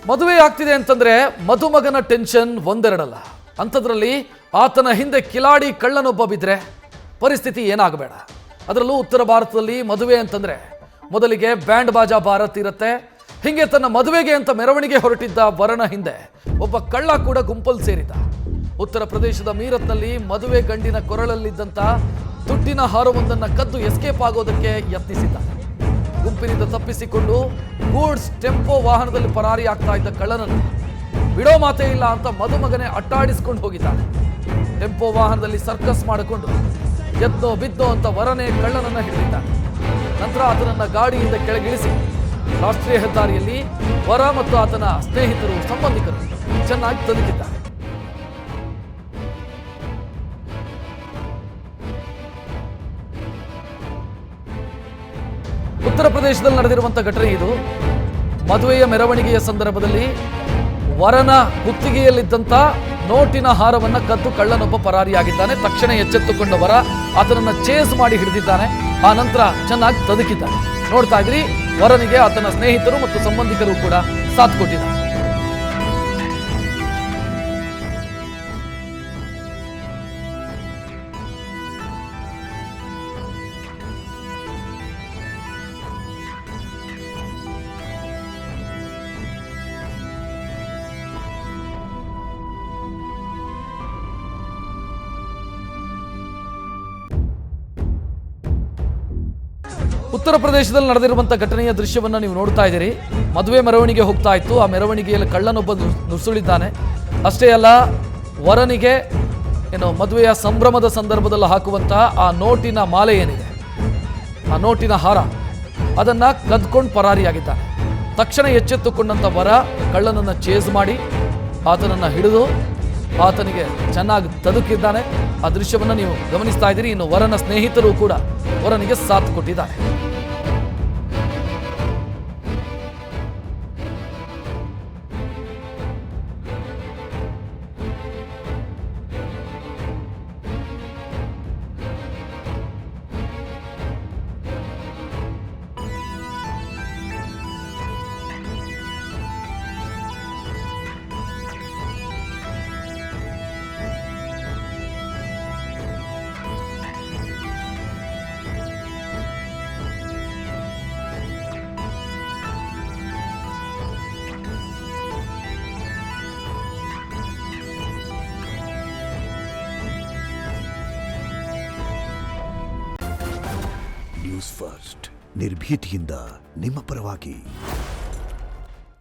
ಮದುವೆ ಆಗ್ತಿದೆ ಅಂತಂದ್ರೆ ಮದುಮಗನ ಟೆನ್ಷನ್ ಒಂದೆರಡಲ್ಲ. ಅಂಥದ್ರಲ್ಲಿ ಆತನ ಹಿಂದೆ ಕಿಲಾಡಿ ಕಳ್ಳನೊಬ್ಬ ಬಿದ್ದರೆ ಪರಿಸ್ಥಿತಿ ಏನಾಗಬೇಡ. ಅದರಲ್ಲೂ ಉತ್ತರ ಭಾರತದಲ್ಲಿ ಮದುವೆ ಅಂತಂದ್ರೆ ಮೊದಲಿಗೆ ಬ್ಯಾಂಡ್ ಬಾಜಾ ಭಾರತ್ ಇರುತ್ತೆ. ಹಿಂಗೆ ತನ್ನ ಮದುವೆಗೆ ಅಂತ ಮೆರವಣಿಗೆ ಹೊರಟಿದ್ದ ವರನ ಹಿಂದೆ ಒಬ್ಬ ಕಳ್ಳ ಕೂಡ ಗುಂಪಲ್ಲಿ ಸೇರಿದ. ಉತ್ತರ ಪ್ರದೇಶದ ಮೀರತ್ನಲ್ಲಿ ಮದುವೆ ಗಂಡಿನ ಕೊರಳಲ್ಲಿದ್ದಂಥ ದುಡ್ಡಿನ ಹಾರವೊಂದನ್ನು ಕದ್ದು ಎಸ್ಕೇಪ್ ಆಗೋದಕ್ಕೆ ಯತ್ನಿಸಿದ್ದ. ಗುಂಪಿನಿಂದ ತಪ್ಪಿಸಿಕೊಂಡು ಗೂಡ್ಸ್ ಟೆಂಪೋ ವಾಹನದಲ್ಲಿ ಪರಾರಿ ಆಗ್ತಾ ಇದ್ದ ಕಳ್ಳನನ್ನು ಬಿಡೋ ಮಾತೇ ಇಲ್ಲ ಅಂತ ಮದುಮಗನೇ ಅಟ್ಟಾಡಿಸ್ಕೊಂಡು ಹೋಗಿದ್ದಾನೆ. ಟೆಂಪೋ ವಾಹನದಲ್ಲಿ ಸರ್ಕಸ್ ಮಾಡಿಕೊಂಡು ಎದ್ದೋ ಬಿದ್ದೋ ಅಂತ ವರನೇ ಕಳ್ಳನನ್ನ ಹಿಡಿದಿದ್ದಾನೆ. ನಂತರ ಆತನನ್ನ ಗಾಡಿಯಿಂದ ಕೆಳಗಿಳಿಸಿ ರಾಷ್ಟ್ರೀಯ ಹೆದ್ದಾರಿಯಲ್ಲಿ ವರ ಮತ್ತು ಆತನ ಸ್ನೇಹಿತರು ಸಂಬಂಧಿಕರು ಚೆನ್ನಾಗಿ ತಲುಪಿದ್ದಾರೆ. ಉತ್ತರ ಪ್ರದೇಶದಲ್ಲಿ ನಡೆದಿರುವಂತಹ ಘಟನೆ ಇದು. ಮದುವೆಯ ಮೆರವಣಿಗೆಯ ಸಂದರ್ಭದಲ್ಲಿ ವರನ ಕುತ್ತಿಗೆಯಲ್ಲಿದ್ದಂಥ ನೋಟಿನ ಹಾರವನ್ನ ಕದ್ದು ಕಳ್ಳನೊಬ್ಬ ಪರಾರಿಯಾಗಿದ್ದಾನೆ. ತಕ್ಷಣ ಎಚ್ಚೆತ್ತುಕೊಂಡ ವರ ಆತನನ್ನ ಚೇಸ್ ಮಾಡಿ ಹಿಡಿದಿದ್ದಾನೆ. ಆ ನಂತರ ಚೆನ್ನಾಗಿ ತದುಕಿದ್ದಾನೆ. ನೋಡ್ತಾ ಇದ್ರಿ, ವರನಿಗೆ ಆತನ ಸ್ನೇಹಿತರು ಮತ್ತು ಸಂಬಂಧಿಕರು ಕೂಡ ಸಾಥ್ ಕೊಟ್ಟಿದ್ದಾರೆ. ಉತ್ತರ ಪ್ರದೇಶದಲ್ಲಿ ನಡೆದಿರುವಂಥ ಘಟನೆಯ ದೃಶ್ಯವನ್ನು ನೀವು ನೋಡ್ತಾ ಇದ್ದೀರಿ. ಮದುವೆ ಮೆರವಣಿಗೆ ಹೋಗ್ತಾ ಇತ್ತು. ಆ ಮೆರವಣಿಗೆಯಲ್ಲಿ ಕಳ್ಳನೊಬ್ಬ ನುಸುಳಿದ್ದಾನೆ. ಅಷ್ಟೇ ಅಲ್ಲ, ವರನಿಗೆ ಮದುವೆಯ ಸಂಭ್ರಮದ ಸಂದರ್ಭದಲ್ಲಿ ಹಾಕುವಂತಹ ಆ ನೋಟಿನ ಮಾಲೆ ಏನಿದೆ, ಆ ನೋಟಿನ ಹಾರ, ಅದನ್ನು ಕದ್ಕೊಂಡು ಪರಾರಿಯಾಗಿದ್ದಾನೆ. ತಕ್ಷಣ ಎಚ್ಚೆತ್ತುಕೊಂಡಂಥ ವರ ಕಳ್ಳನನ್ನು ಚೇಸ್ ಮಾಡಿ ಆತನನ್ನು ಹಿಡಿದು ಆತನಿಗೆ ಚೆನ್ನಾಗಿ ತದುಕಿದ್ದಾನೆ. ಆ ದೃಶ್ಯವನ್ನು ನೀವು ಗಮನಿಸ್ತಾ ಇದ್ದೀರಿ. ಇನ್ನು ವರನ ಸ್ನೇಹಿತರು ಕೂಡ ವರನಿಗೆ ಸಾಥ್ ಕೊಟ್ಟಿದ್ದಾರೆ. ನ್ಯೂಸ್ ಫಸ್ಟ್, ನಿರ್ಭೀತಿಯಿಂದ ನಿಮ್ಮ ಪರವಾಗಿ.